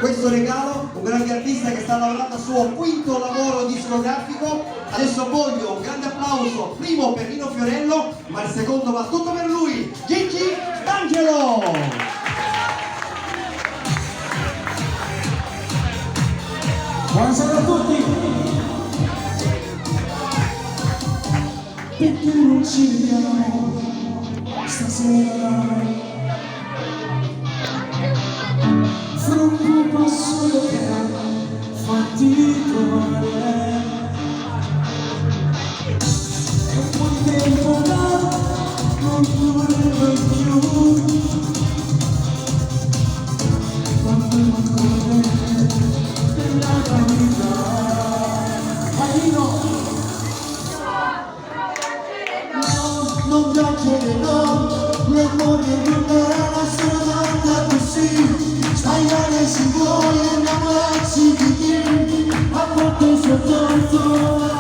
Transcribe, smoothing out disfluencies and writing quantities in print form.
questo regalo, un grande artista che sta lavorando al suo quinto lavoro discografico. Adesso voglio un grande applauso, primo per Nino Fiorello, ma il secondo va tutto per lui, Gigi D'Angelo! Buonasera a tutti! Perché non ci vediamo stasera? Fra un po' posso farti trovare. È un po' di tempo che non volevo più. Quando mi corre della vita. Non piangere no, l'amore non era strada così. Stai male se vuoi innamorarsi di te, a volte soltanto